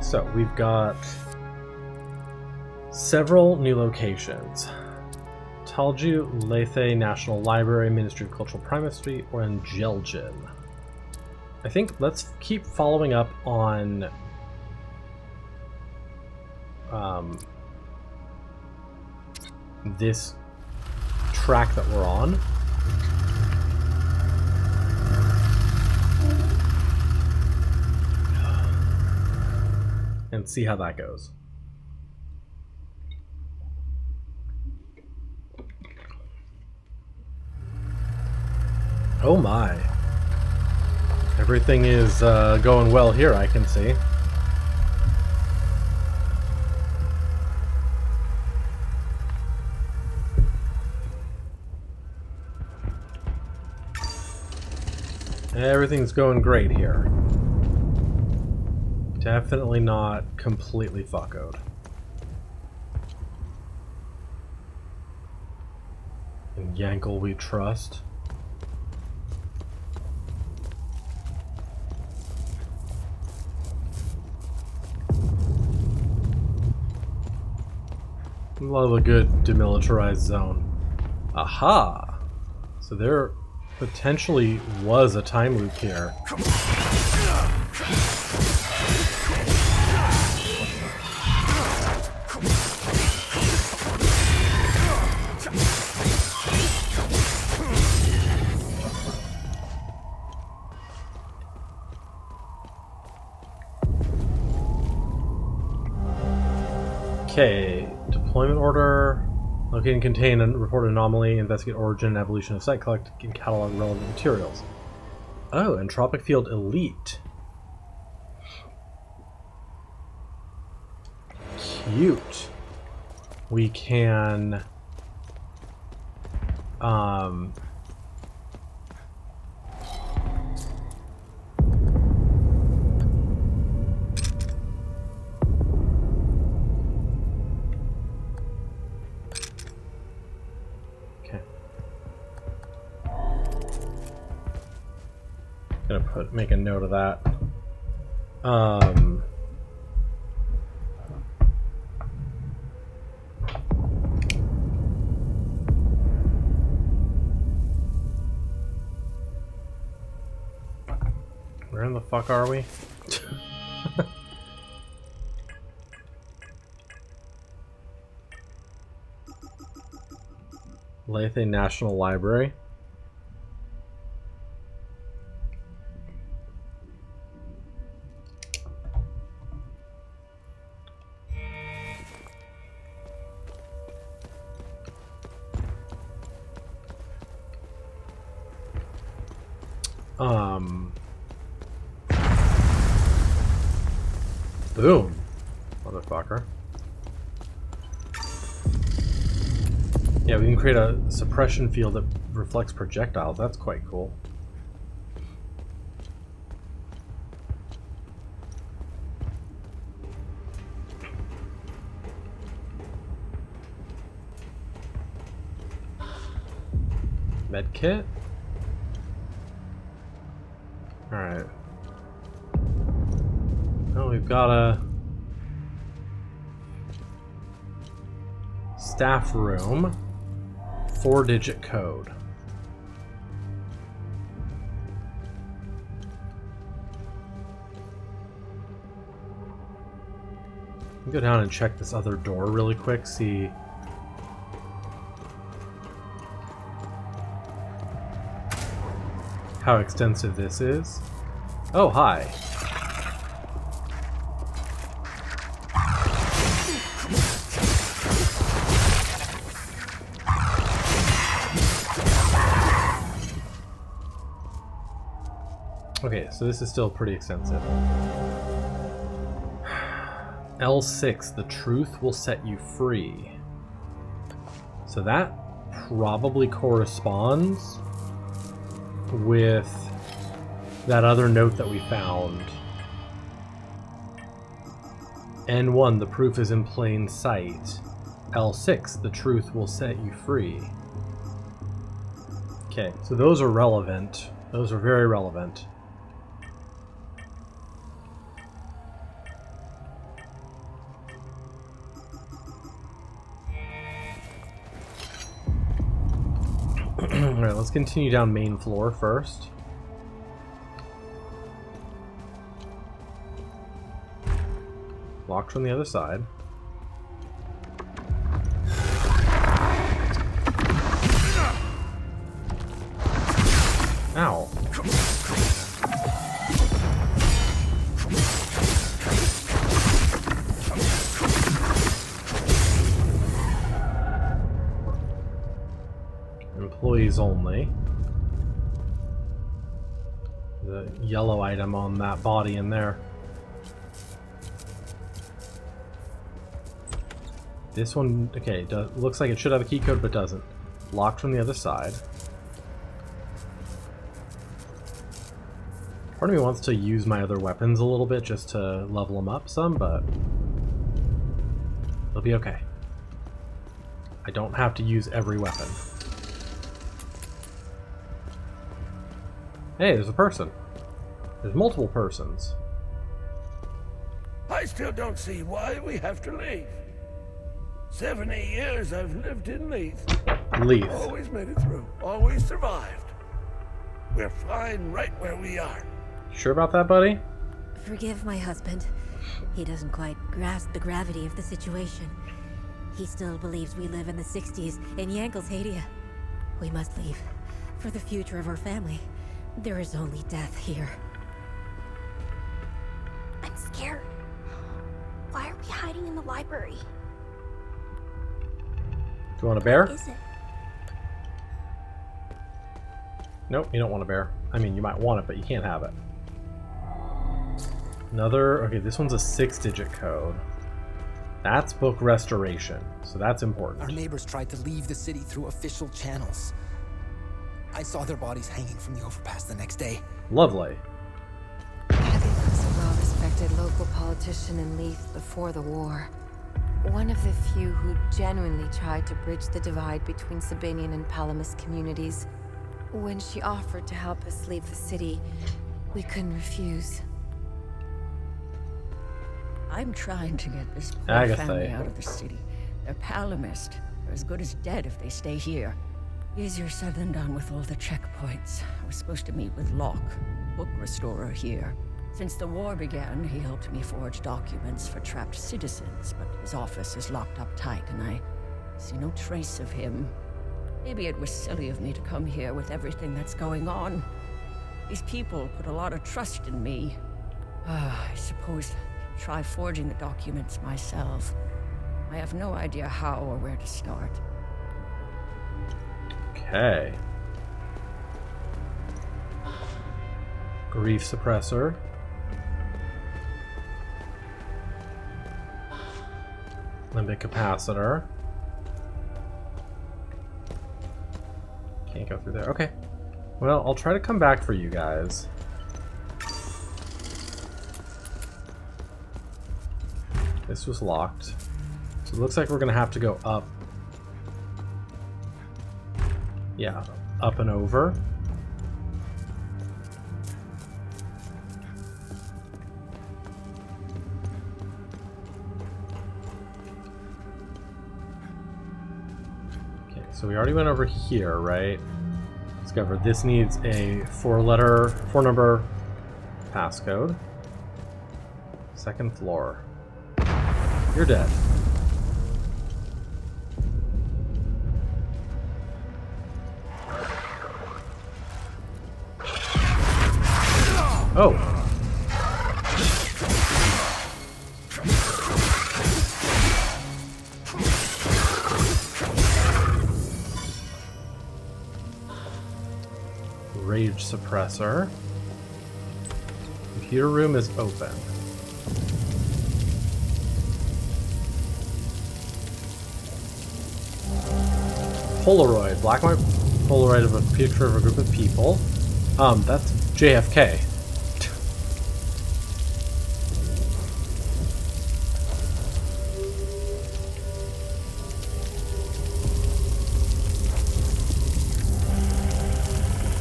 So we've got several new locations. Talju, Lethe National Library, Ministry of Cultural Primacy, or in Jelgin. I think let's keep following up on this track that we're on. And see how that goes. Oh my. Everything is going well here, I can see. Everything's going great here. Definitely not completely fuckoed. In Yankel we trust. Love a good demilitarized zone. Aha! So there potentially was a time loop here. Okay, deployment order. Locate and contain and report anomaly, investigate origin and evolution of site, collect and catalog relevant materials. Oh, entropic field elite. Cute. We can gonna make a note of that. Where in the fuck are we? Lethe National Library. Boom, motherfucker. Yeah, we can create a suppression field that reflects projectiles. That's quite cool. Medkit? Alright. Oh, we've got a staff room, 4-digit code. Go down and check this other door really quick, see how extensive this is. Oh, hi. Okay, so this is still pretty extensive. L6, the truth will set you free. So that probably corresponds with that other note that we found. N1, the proof is in plain sight. L6, the truth will set you free. Okay, so those are relevant. Those are very relevant. let's continue down main floor first. Locked from the other side. Ow. Employees only. The yellow item on that body in there. This one, okay, looks like it should have a key code, but doesn't. Locked from the other side. Part of me wants to use my other weapons a little bit just to level them up some, but it'll be okay. I don't have to use every weapon. Hey, there's a person. There's multiple persons. I still don't see why we have to leave. 70 years I've lived in Lethe. Lethe. Always made it through. Always survived. We're fine right where we are. Sure about that, buddy? Forgive my husband. He doesn't quite grasp the gravity of the situation. He still believes we live in the 60s in Yankel's. We must leave. For the future of our family. There is only death here. I'm scared. Why are we hiding in the library? Do you want a bear? What is it? Nope, you don't want a bear. I mean, you might want it, but you can't have it. Another, okay, this one's a 6-digit code. That's book restoration, so that's important. Our neighbors tried to leave the city through official channels. I saw their bodies hanging from the overpass the next day. Lovely. Lethe was a well-respected local politician in Lethe before the war. One of the few who genuinely tried to bridge the divide between Sabinian and Palamas communities. When she offered to help us leave the city, we couldn't refuse. I'm trying to get this poor Agatha. family out of the city. They're Palamist. They're as good as dead if they stay here. Easier said than done with all the checkpoints. I was supposed to meet with Locke, book restorer here. Since the war began, he helped me forge documents for trapped citizens, but his office is locked up tight and I see no trace of him. Maybe it was silly of me to come here with everything that's going on. These people put a lot of trust in me. I suppose I'll try forging the documents myself. I have no idea how or where to start. Okay. Grief suppressor. Limbic capacitor. Can't go through there. Okay. Well, I'll try to come back for you guys. This was locked. So it looks like we're gonna have to go up. Yeah, up and over. Okay, so we already went over here, right? Discovered this needs a 4-number passcode. Second floor. You're dead. Oh. Rage suppressor. Computer room is open. Polaroid. Black and white Polaroid of a picture of a group of people. That's JFK.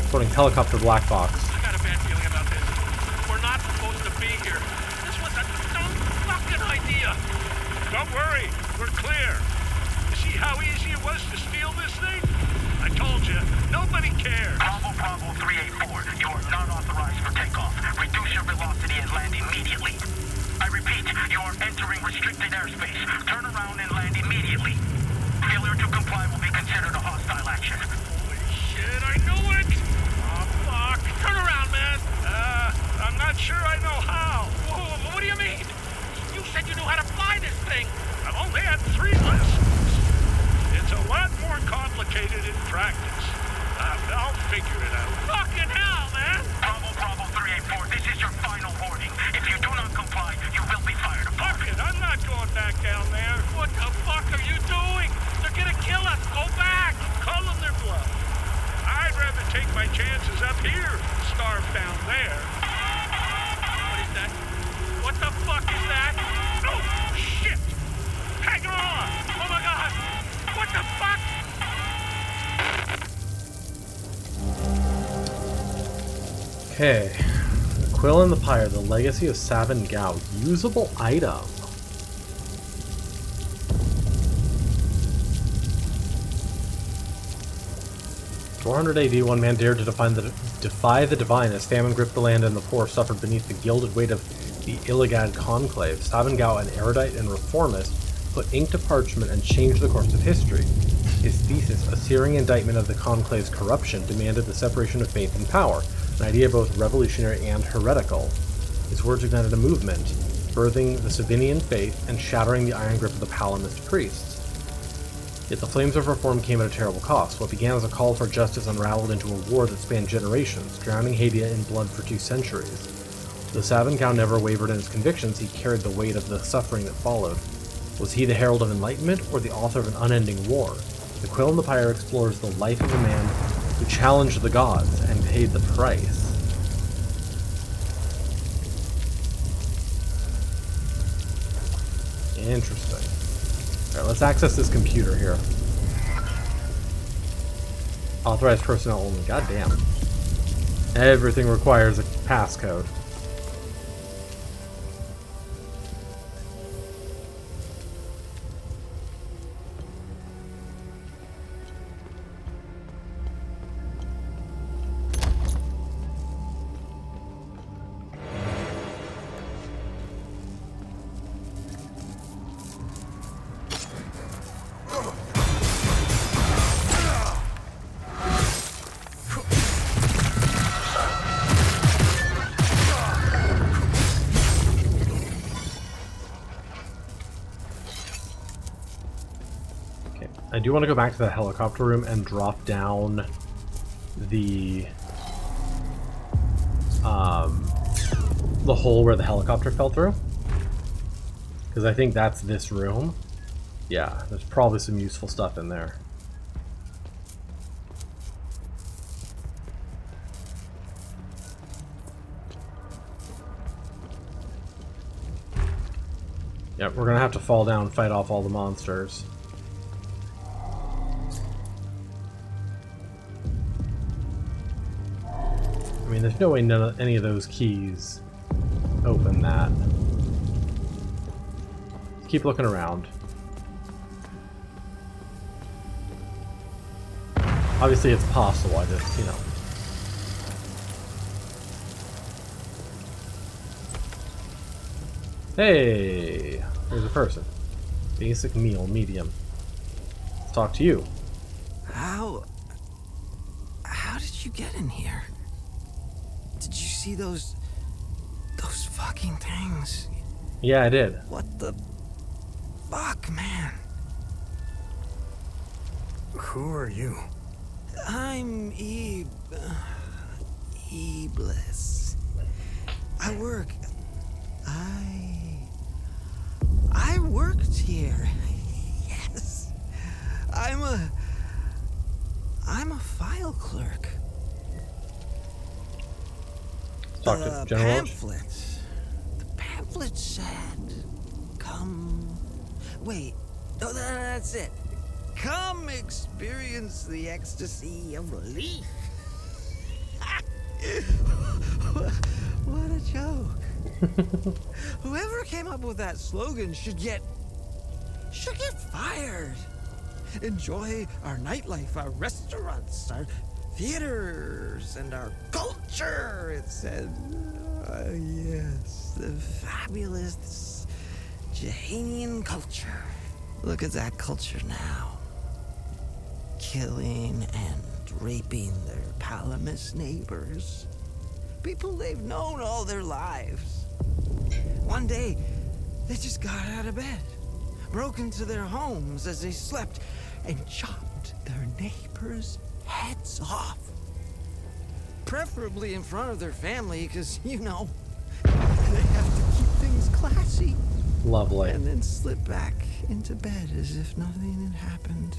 Quoting helicopter black box. I got a bad feeling about this. We're not supposed to be here. This was a dumb fucking idea. Don't worry, we're clear. You see how easy it was to steal this thing? I I told you, nobody cares. Bravo 384, you are not authorized for takeoff. Reduce your velocity and land immediately. I repeat, you are entering restricted airspace. Turn around and land immediately. Failure to comply will be considered a hostile action. Holy shit, I knew it! Oh, fuck. Turn around, man. I'm not sure I know how. Whoa, what do you mean? You said you knew how to fly this thing. I've only had 3 lessons. It's a lot more complicated in practice. I'll figure it out. Fucking hell, man! Bravo 384, this is your final warning. If you do not comply, you will be fired upon. Fuck it, I'm not going back down there. What the fuck are you doing? They're gonna kill us. Go back. Call them their bluff. I'd rather take my chances up here than starve down there. What is that? What the fuck is that? Oh, shit! Hang on! Oh my god! What the fuck? Okay. The Quill and the Pyre, the Legacy of Savin Gao. Usable item. AD, one man dared to defy the divine as famine gripped the land and the poor suffered beneath the gilded weight of the Illigad conclave. Savin Gao, an erudite and reformist, put ink to parchment and changed the course of history. His thesis, a searing indictment of the conclave's corruption, demanded the separation of faith and power, an idea both revolutionary and heretical. His words ignited a movement, birthing the Sabinian faith and shattering the iron grip of the Palamist priests. Yet the flames of reform came at a terrible cost. What began as a call for justice unraveled into a war that spanned generations, drowning Hadia in blood for 2 centuries. Though Savin Gao never wavered in his convictions, he carried the weight of the suffering that followed. Was he the herald of enlightenment, or the author of an unending war? The Quill and the Pyre explores the life of a man who challenged the gods and paid the price. Interesting. Alright, let's access this computer here. Authorized personnel only. Goddamn. Everything requires a passcode. I do want to go back to the helicopter room and drop down the hole where the helicopter fell through, because I think that's this room. Yeah, there's probably some useful stuff in there. Yep, we're gonna have to fall down and fight off all the monsters. I mean, there's no way any of those keys open that. Let's keep looking around. Obviously, it's possible. I just, you know. Hey, there's a person. Basic meal, medium. Let's talk to you. How did you get in here? Did you see those fucking things? Yeah, I did. What the fuck, man? Who are you? I'm Iblis. I worked here. Yes. I'm a file clerk. Talk to General Lynch. The pamphlet said, come... Wait, no, that's it. Come experience the ecstasy of relief. What a joke. Whoever came up with that slogan should get fired. enjoy our nightlife, our restaurants, our theaters, and our culture, it said. Yes, the fabulous Jahanian culture. Look at that culture now. Killing and raping their Palamas neighbors. People they've known all their lives. One day, they just got out of bed, broke into their homes as they slept, and chopped their neighbors' heads off. Preferably in front of their family, because, you know, they have to keep things classy. Lovely. And then slip back into bed as if nothing had happened.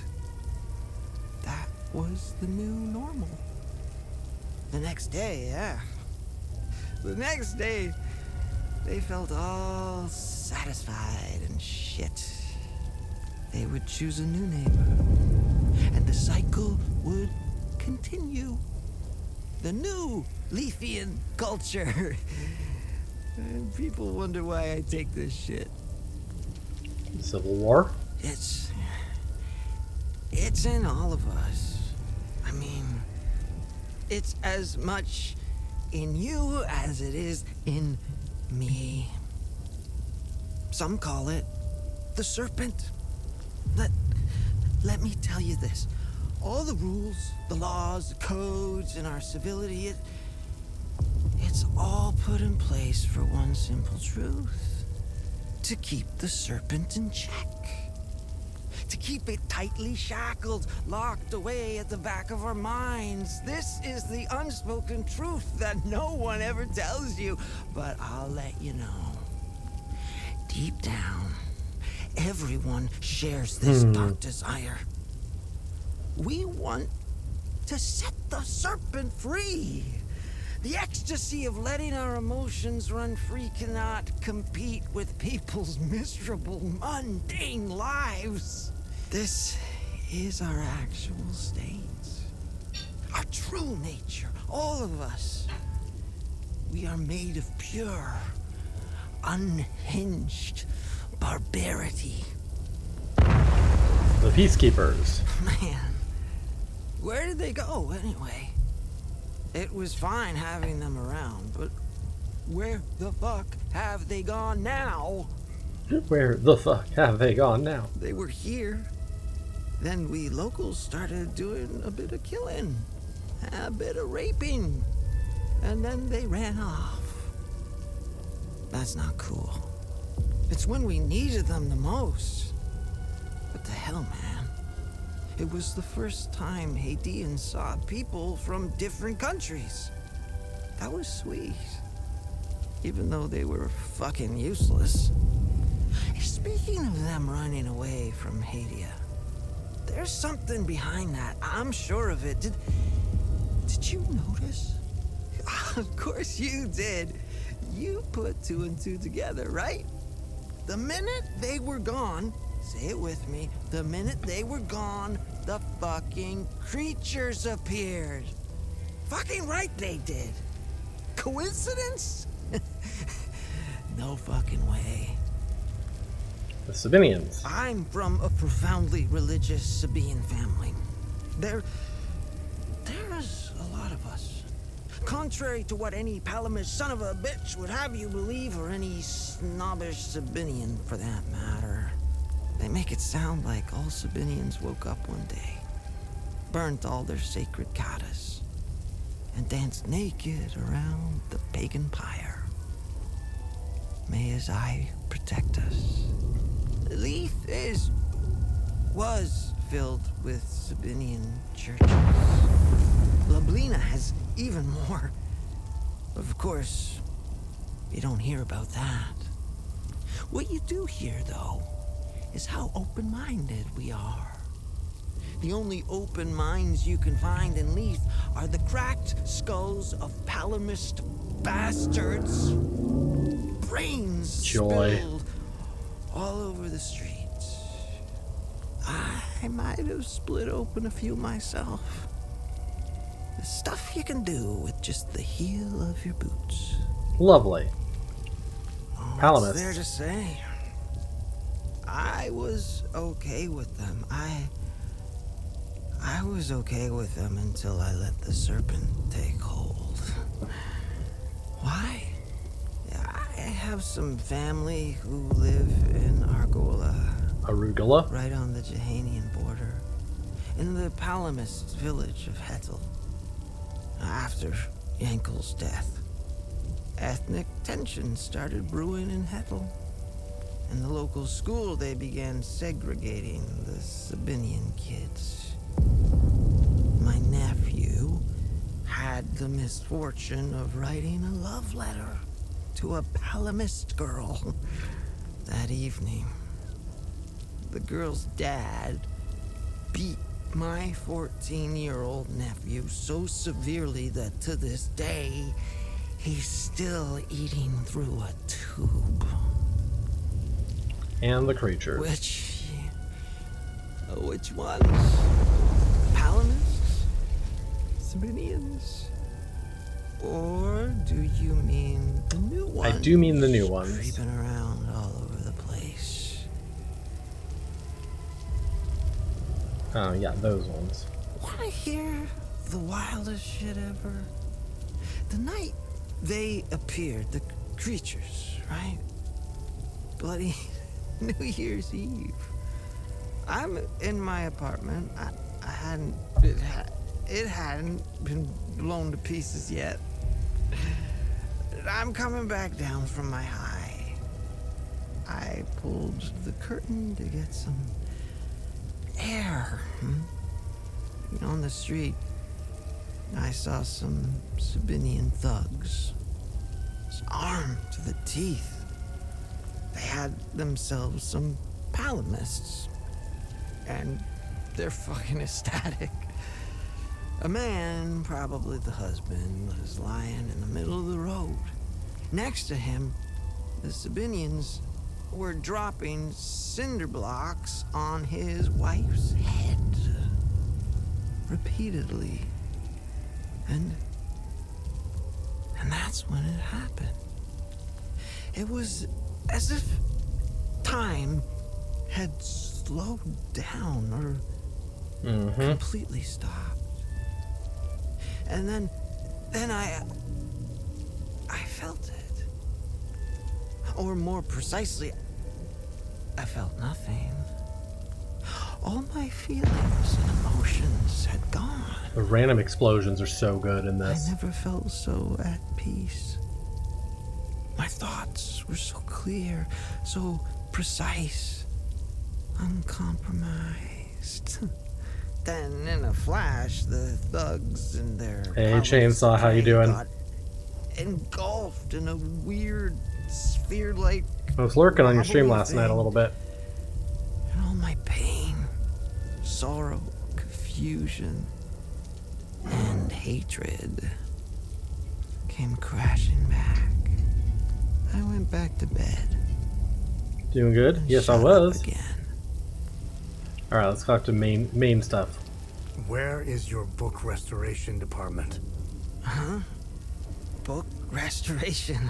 That was the new normal. The next day, yeah. The next day, they felt all satisfied and shit. They would choose a new neighbor, and the cycle would continue. The new Lethean culture. And people wonder why I take this shit. Civil War? It's in all of us. I mean, it's as much in you as it is in me. Some call it the serpent. Let me tell you this. All the rules, the laws, the codes, and our civility, it's all put in place for one simple truth. To keep the serpent in check. To keep it tightly shackled, locked away at the back of our minds. This is the unspoken truth that no one ever tells you, but I'll let you know. Deep down, everyone shares this dark desire. We want to set the serpent free. The ecstasy of letting our emotions run free cannot compete with people's miserable, mundane lives. This is our actual state. Our true nature, all of us. We are made of pure, unhinged barbarity. The Peacekeepers. Man, where did they go anyway? It was fine having them around, but where the fuck have they gone now? Where the fuck have they gone now? They were here. Then we locals started doing a bit of killing, a bit of raping, and then they ran off. That's not cool. It's when we needed them the most. What the hell, man? It was the first time Haitians saw people from different countries. That was sweet. Even though they were fucking useless. Speaking of them running away from Haiti, there's something behind that. I'm sure of it. Did you notice? Of course you did. You put two and two together, right? The minute they were gone, say it with me, the minute they were gone, the fucking creatures appeared. Fucking right they did. Coincidence? No fucking way. The Sabinians. I'm from a profoundly religious Sabian family. There's a lot of us. Contrary to what any Palamas son of a bitch would have you believe, or any snobbish Sabinian for that matter. They make it sound like all Sabinians woke up one day, burnt all their sacred katas, and danced naked around the pagan pyre. May his eye protect us. Lethe was filled with Sabinian churches. Lablina has even more. Of course, you don't hear about that. What you do hear, though, is how open-minded we are. The only open minds you can find in Lethe are the cracked skulls of Palamist bastards. Brains spilled all over the streets. I might have split open a few myself. The stuff you can do with just the heel of your boots. Lovely. Palamist. What's there to say? I was okay with them. I I was okay with them until I let the serpent take hold. Why? I have some family who live in Arugula? right on the Jehanian border, in the Palamist village of Hetel. After Yankel's death, ethnic tension started brewing in Hetel. In the local school, they began segregating the Sabinian kids. My nephew had the misfortune of writing a love letter to a Palamist girl that evening. The girl's dad beat my 14-year-old nephew so severely that to this day, he's still eating through a tube. And the creatures. Which ones? Palamists? Sabinians? Or do you mean the new ones? I do mean the new ones. Creeping around all over the place. Oh, yeah, those ones. Wanna hear the wildest shit ever? The night they appeared, the creatures, right? Bloody New Year's Eve. I'm in my apartment. It hadn't been blown to pieces yet. I'm coming back down from my high. I pulled the curtain to get some air. On the street, I saw some Sabinian thugs, armed to the teeth. They had themselves some Palamists, and they're fucking ecstatic. A man, probably the husband, was lying in the middle of the road. Next to him, the Sabinians were dropping cinder blocks on his wife's head. Repeatedly. And that's when it happened. It was as if time had slowed down or completely stopped. And then I felt it. Or more precisely, I felt nothing. All my feelings and emotions had gone. The random explosions are so good in this. I never felt so at peace. My thoughts were so clear, so precise, uncompromised. Then, in a flash, the thugs and their... Hey, Chainsaw, how you doing? Got engulfed in a weird sphere-like... I was lurking on your stream last night a little bit. And all my pain, sorrow, confusion, and hatred came crashing back. I went back to bed. Doing good? Yes, I was. Alright, let's talk to main stuff. Where is your book restoration department? Huh? Book restoration?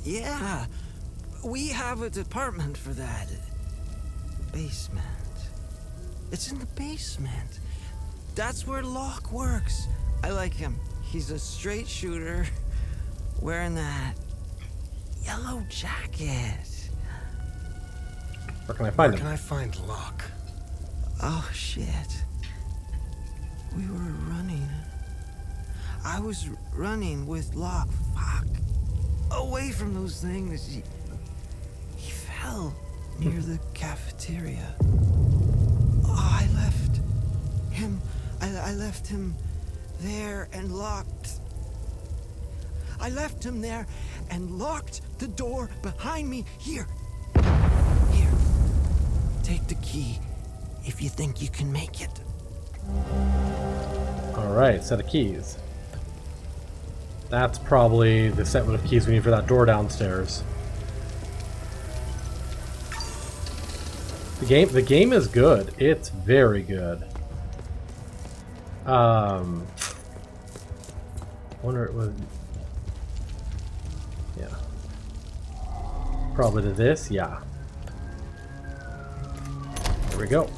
Yeah. We have a department for that. Basement. It's in the basement. That's where Locke works. I like him. He's a straight shooter wearing that yellow jacket. Where can I find him? Where can I find Locke? Oh, shit. We were running. I was running with Locke. Fuck. Away from those things. He fell near the cafeteria. Oh, I left him. I left him there and locked. I left him there and locked the door behind me. Here. Take the key if you think you can make it. Alright, set of keys. That's probably the set of keys we need for that door downstairs. The game is good. It's very good. Wonder it was. Yeah. Probably to this, yeah. Here we go.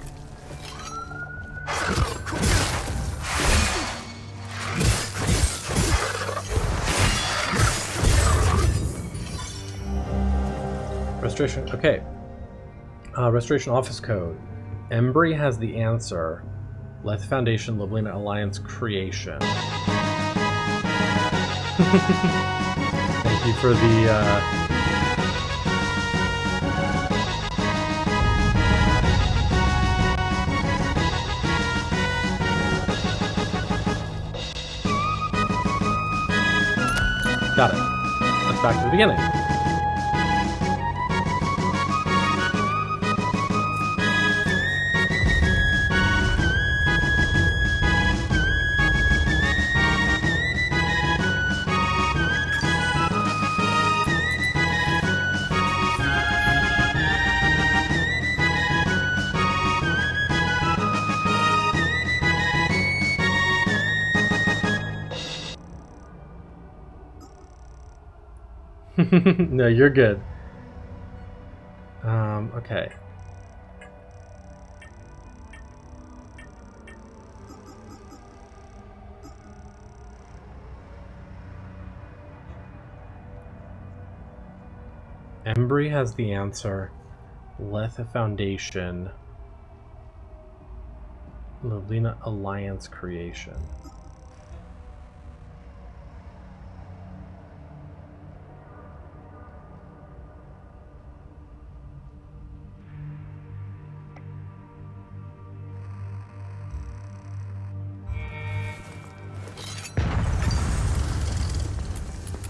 Restoration, okay. Restoration Office Code. Embry has the answer. Lethe Foundation, Lovelina Alliance creation. Thank you for the, Got it. Let's back to the beginning. No, you're good. Okay. Embry has the answer. Lethe Foundation. Lovelina Alliance creation.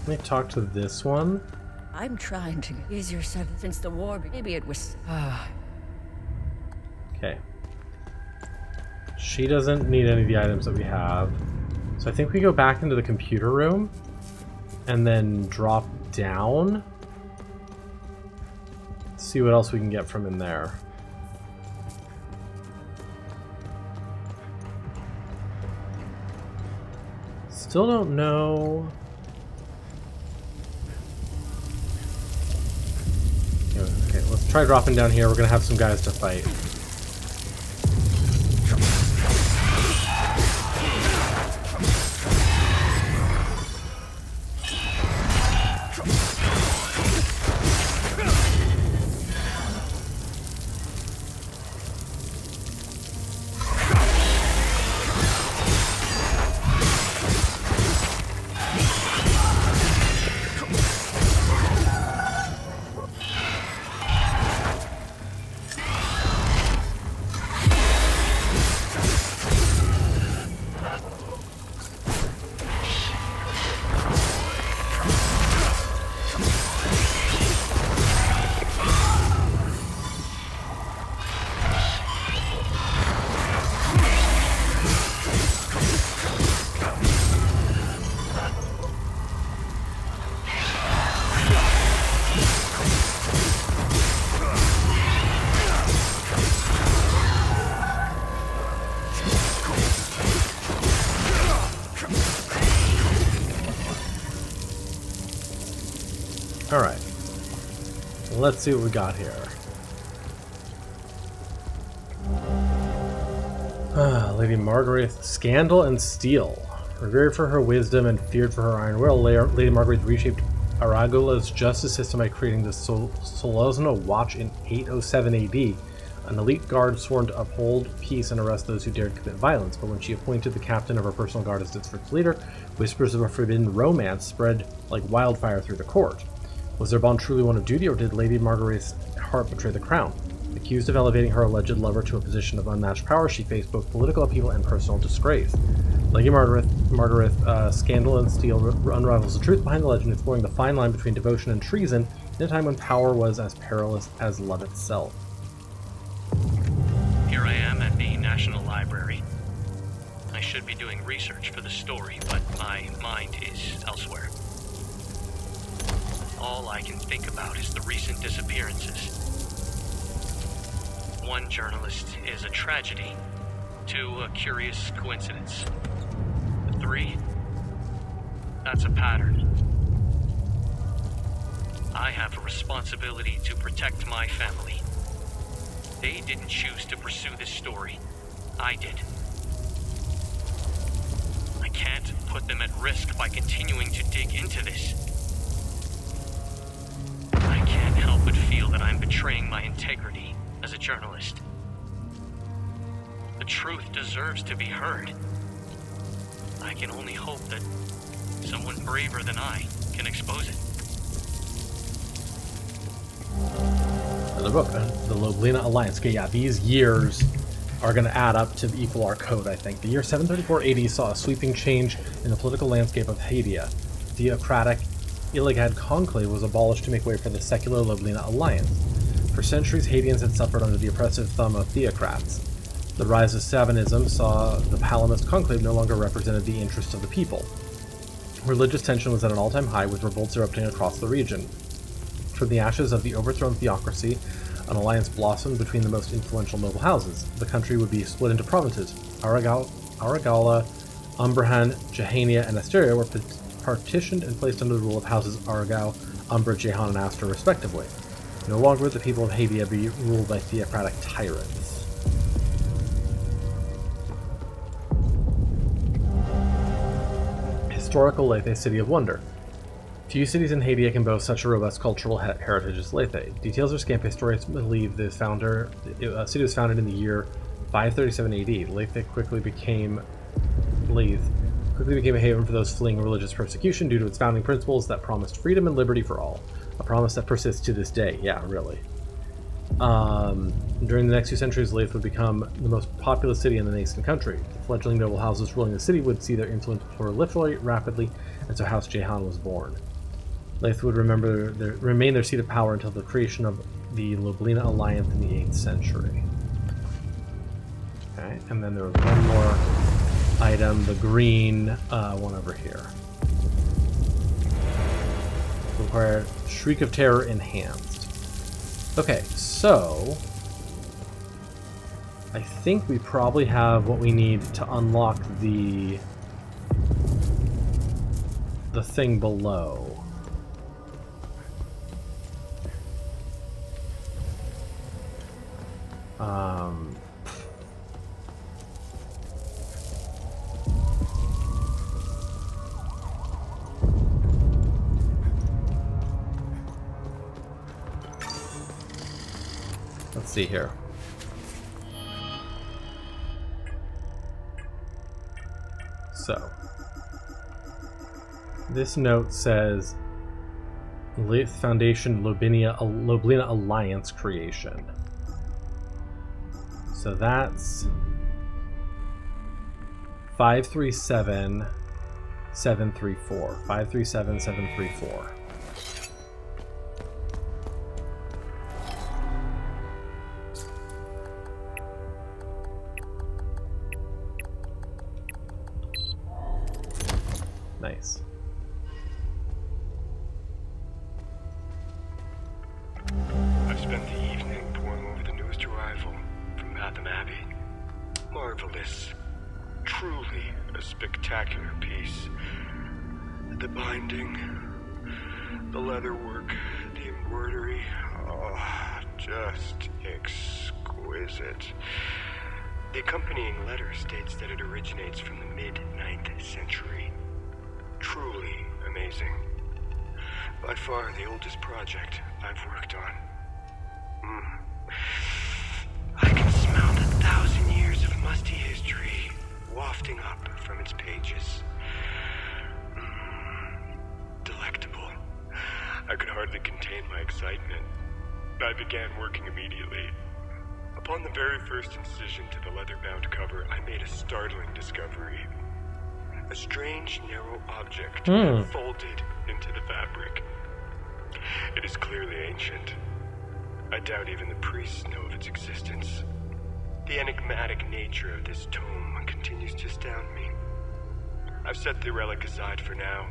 Let me talk to this one. I'm trying to ease your son since the war. Maybe it was. Okay. She doesn't need any of the items that we have. So I think we go back into the computer room and then drop down. See what else we can get from in there. Still don't know. Okay, let's try dropping down here. We're gonna have some guys to fight. Alright. Let's see what we got here. Lady Margaret, scandal and steel. Revered for her wisdom and feared for her iron will, Lady Margaret reshaped Aragula's justice system by creating the Solozno Watch in 807 AD, an elite guard sworn to uphold peace and arrest those who dared commit violence. But when she appointed the captain of her personal guard as its first leader, whispers of a forbidden romance spread like wildfire through the court. Was their bond truly one of duty, or did Lady Margaret's heart betray the crown? Accused of elevating her alleged lover to a position of unmatched power, she faced both political upheaval and personal disgrace. Lady Margaret, Scandal and Steel unravels the truth behind the legend, exploring the fine line between devotion and treason in a time when power was as perilous as love itself. Here I am at the National Library. I should be doing research for the story, but my mind is elsewhere. All I can think about is the recent disappearances. One journalist is a tragedy, two a curious coincidence. Three, that's a pattern. I have a responsibility to protect my family. They didn't choose to pursue this story. I did. I can't put them at risk by continuing to dig into this. I can't help but feel that I'm betraying my integrity as a journalist. The truth deserves to be heard. I can only hope that someone braver than I can expose it. Another book, the Loblina Alliance. Okay, yeah, these years are going to add up to equal our code, I think. The year 734 AD saw a sweeping change in the political landscape of Hadia. Theocratic Illigad Conclave was abolished to make way for the secular Loblina Alliance. For centuries, Hadians had suffered under the oppressive thumb of theocrats. The rise of Savanism saw the Palamist Conclave no longer represented the interests of the people. Religious tension was at an all-time high, with revolts erupting across the region. From the ashes of the overthrown theocracy, an alliance blossomed between the most influential noble houses. The country would be split into provinces. Aragala, Umbrahan, Jehania, and Asteria were partitioned and placed under the rule of houses Aragao, Umbra, Jehan, and Aster, respectively. No longer would the people of Hadia be ruled by theocratic tyrants. Historical Lethe, City of Wonder. Few cities in Hadia can boast such a robust cultural heritage as Lethe. Details are scant. Historians believe the city was founded in the year 537 AD. Lethe quickly became a haven for those fleeing religious persecution due to its founding principles that promised freedom and liberty for all. A promise that persists to this day. Yeah, really. During the next few centuries, Lethe would become the most populous city in the nascent country. The fledgling noble houses ruling the city would see their influence proliferate rapidly, and so House Jehan was born. Lethe would remain their seat of power until the creation of the Loblina Alliance in the 8th century. Okay, and then there was one more item, the green one over here. Required Shriek of Terror enhanced. Okay, so I think we probably have what we need to unlock the thing below. Let's see here. So, this note says Lethe Foundation Loblina Alliance creation. So that's 537734. 537734. Nice. I've spent the evening poring over the newest arrival from Matham Abbey. Marvelous. Truly a spectacular piece. The binding, the leatherwork, the embroidery, just exquisite. The accompanying letter states that it originates from the mid-9th century. Truly amazing. By far the oldest project I've worked on. I can smell the 1,000 years of musty history wafting up from its pages. Delectable. I could hardly contain my excitement. I began working immediately. Upon the very first incision to the leather-bound cover, I made a startling discovery. A strange, narrow object folded into the fabric. It is clearly ancient. I doubt even the priests know of its existence. The enigmatic nature of this tome continues to astound me. I've set the relic aside for now.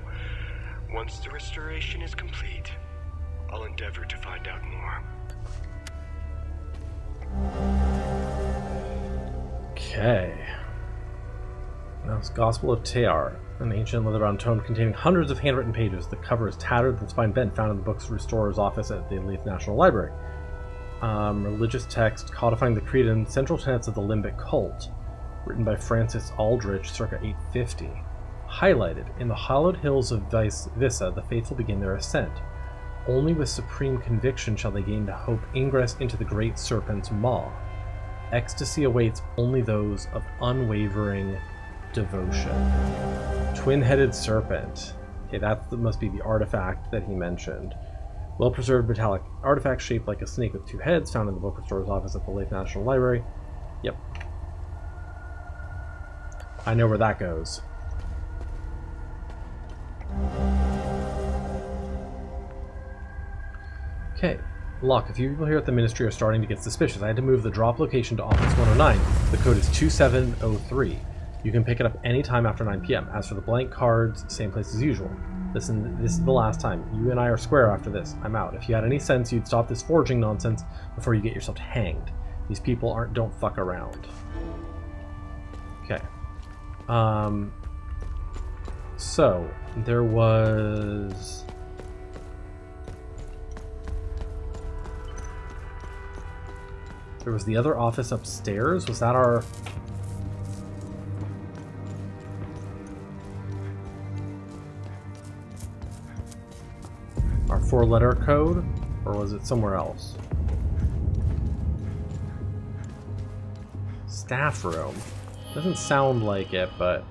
Once the restoration is complete, I'll endeavor to find out more. Okay. Now it's Gospel of Tear, an ancient leather-bound tome containing hundreds of handwritten pages. The cover is tattered, the spine bent, found in the book's restorer's office at the Lethe National Library. religious text codifying the creed and central tenets of the limbic cult, written by Francis Aldrich circa 850. Highlighted, in the hallowed hills of Vissa, the faithful begin their ascent. Only with supreme conviction shall they gain to hope ingress into the great serpent's maw. Ecstasy awaits only those of unwavering devotion. Twin-headed serpent. Okay, that must be the artifact that he mentioned. Well-preserved metallic artifact shaped like a snake with two heads, found in the book restore's office at the Lethe National Library. Yep. I know where that goes. Okay. Lock, a few people here at the Ministry are starting to get suspicious. I had to move the drop location to Office 109. The code is 2703. You can pick it up anytime after 9 p.m. As for the blank cards, same place as usual. Listen, this is the last time. You and I are square after this. I'm out. If you had any sense, you'd stop this forging nonsense before you get yourself hanged. These people don't fuck around. Okay. So, there was... There was the other office upstairs. Was that our... Our 4-letter code? Or was it somewhere else? Staff room. Doesn't sound like it, but...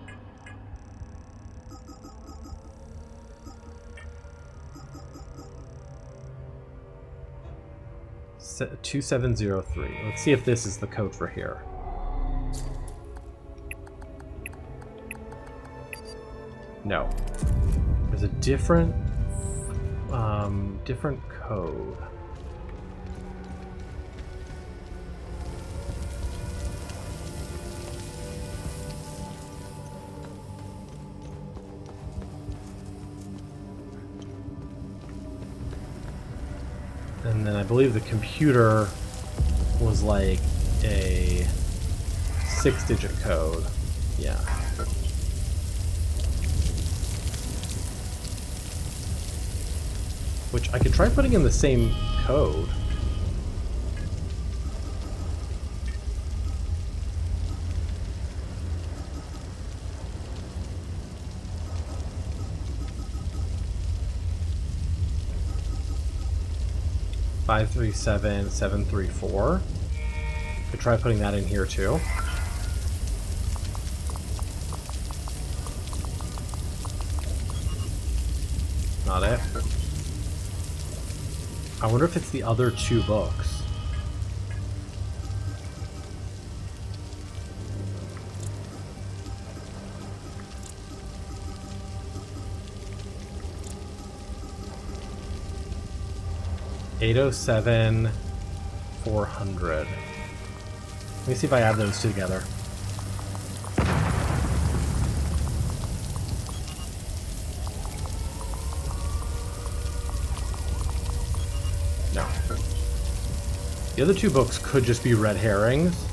Set 2703. Let's see if this is the code for here. No. There's a different code. And then I believe the computer was like a 6-digit code. Yeah. Which I could try putting in the same code. Five 734. Could try putting that in here too. Not it. I wonder if it's the other 2 books. $807 $400. Let me see if I add those together. No. The other 2 books could just be red herrings.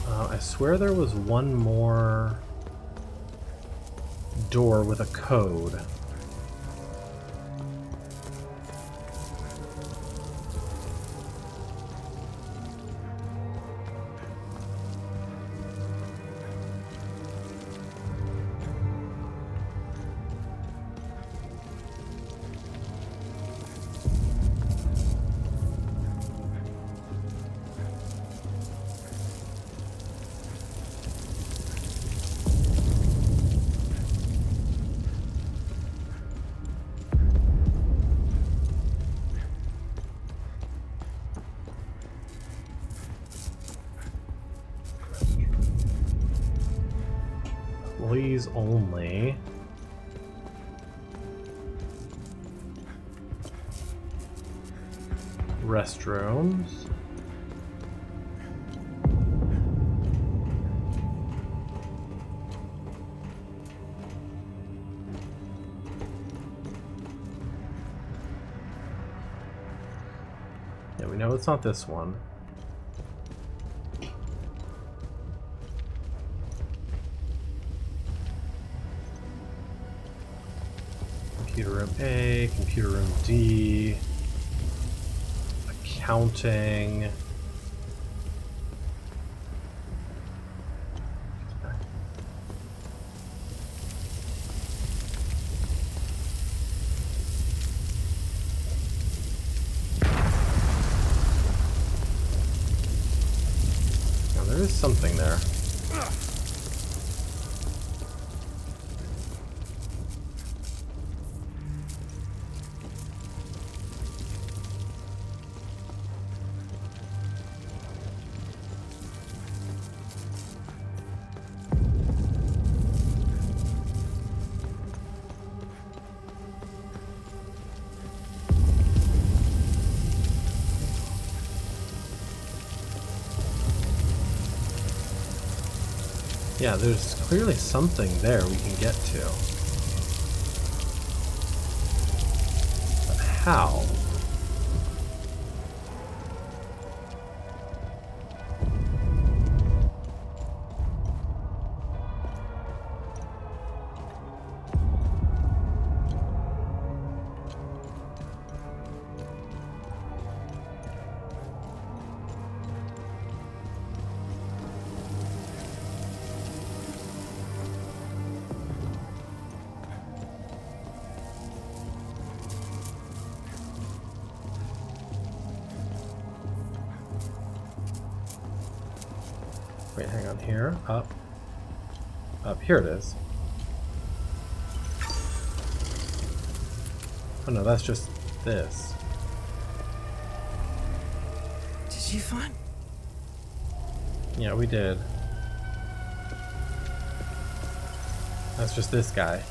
I swear there was one more door with a code. Employees only. Restrooms. Yeah, we know it's not this one. Computer room A, computer room D, accounting. Now there is something there. Yeah, there's clearly something there we can get to. But how? Wait, hang on here. Up. Up. Here it is. Oh no, that's just this. Did you find? Yeah, we did. That's just this guy.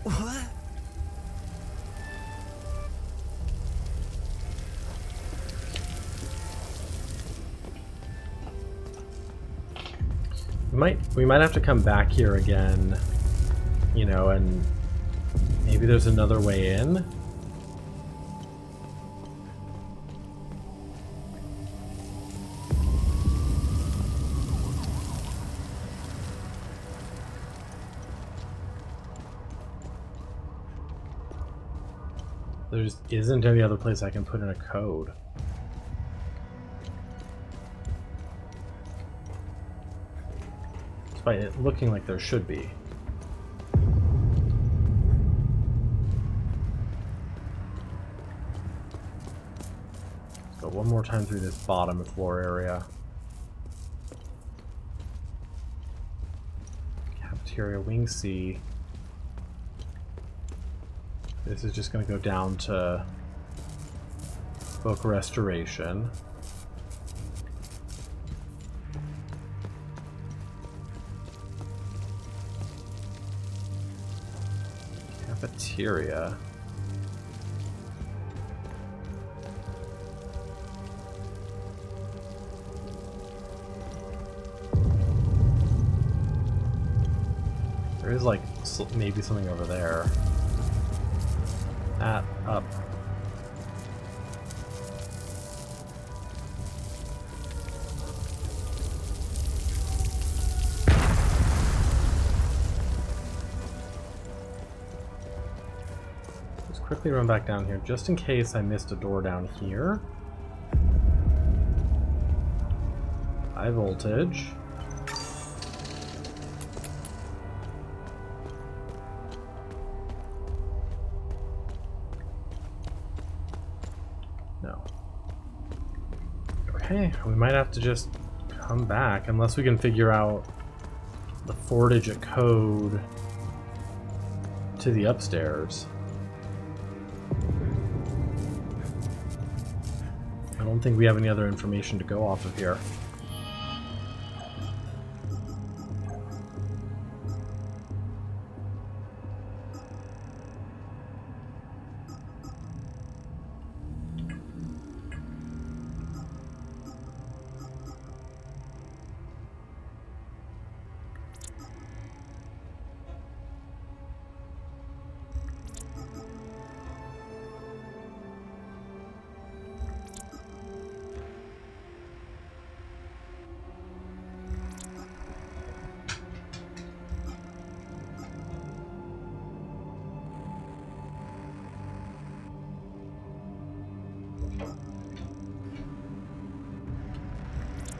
What? We might have to come back here again, you know, and maybe there's another way in. There isn't any other place I can put in a code. Despite it looking like there should be. Let's go one more time through this bottom floor area. Cafeteria, wing C. This is just going to go down to book restoration. Cafeteria. There is like maybe something over there. That up. Let's quickly run back down here just in case I missed a door down here. High voltage. No. Okay, we might have to just come back unless we can figure out the 4-digit code to the upstairs. I don't think we have any other information to go off of here.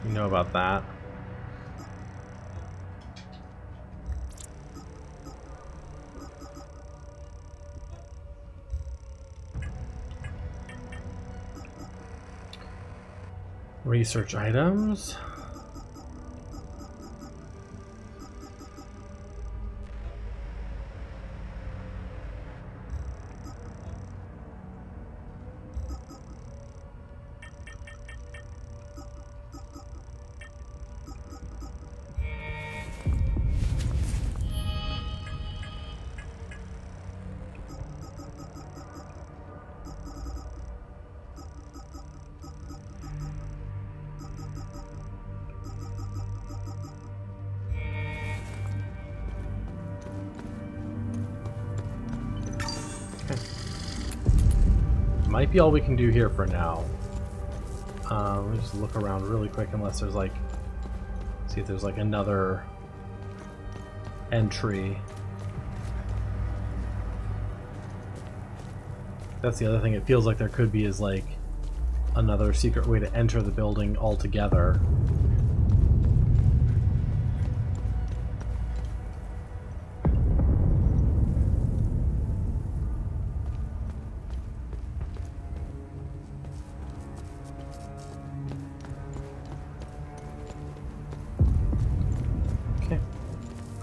You know about that. Research items. Might be all we can do here for now. Let me just look around really quick, unless there's like, see if there's like another entry. That's the other thing it feels like there could be, is like another secret way to enter the building altogether.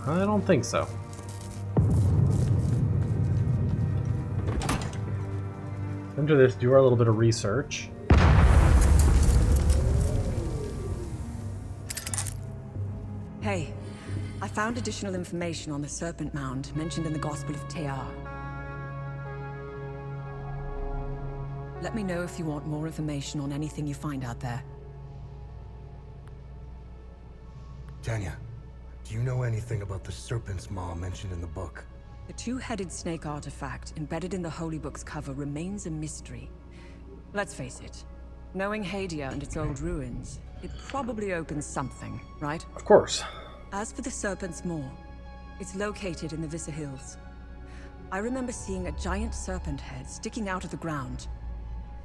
I don't think so. After this, do our little bit of research. Hey, I found additional information on the Serpent Mound mentioned in the Gospel of Tear. Let me know if you want more information on anything you find out there. Tanya, do you know anything about the Serpent's Maw mentioned in the book? The two-headed snake artifact embedded in the Holy Book's cover remains a mystery. Let's face it, knowing Hadia and its old ruins, it probably opens something, right? Of course. As for the Serpent's Maw, it's located in the Vissa Hills. I remember seeing a giant serpent head sticking out of the ground.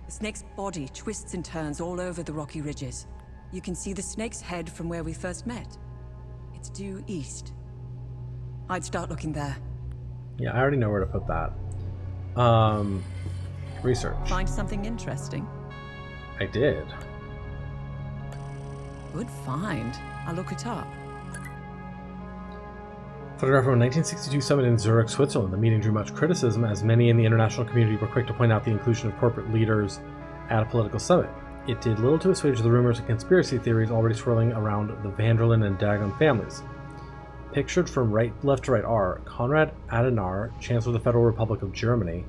The snake's body twists and turns all over the rocky ridges. You can see the snake's head from where we first met. It's due east. I'd start looking there. Yeah, I already know where to put that. Research. Find something interesting? I did. Good find. I'll look it up. Photograph from a 1962 summit in Zurich, Switzerland. The meeting drew much criticism, as many in the international community were quick to point out the inclusion of corporate leaders at a political summit. It did little to assuage the rumors and conspiracy theories already swirling around the Vanderlyn and Dagon families. Pictured from left to right are Konrad Adenauer, Chancellor of the Federal Republic of Germany,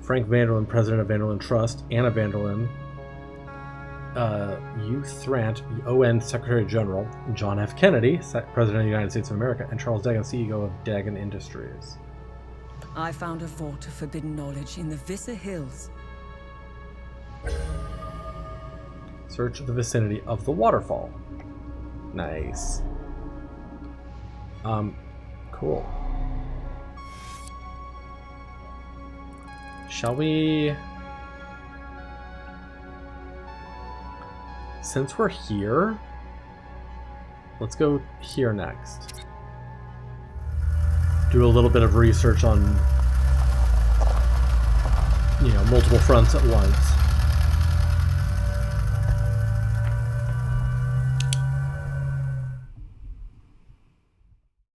Frank Vanderlyn, President of Vanderlyn Trust, Anna Vanderlyn, Hugh Thrant, ON Secretary General, John F. Kennedy, President of the United States of America, and Charles Dagon, CEO of Dagon Industries. I found a vault of forbidden knowledge in the Vissa Hills. Search the vicinity of the waterfall. Nice. Cool. Shall we... Since we're here, let's go here next. Do a little bit of research on, multiple fronts at once.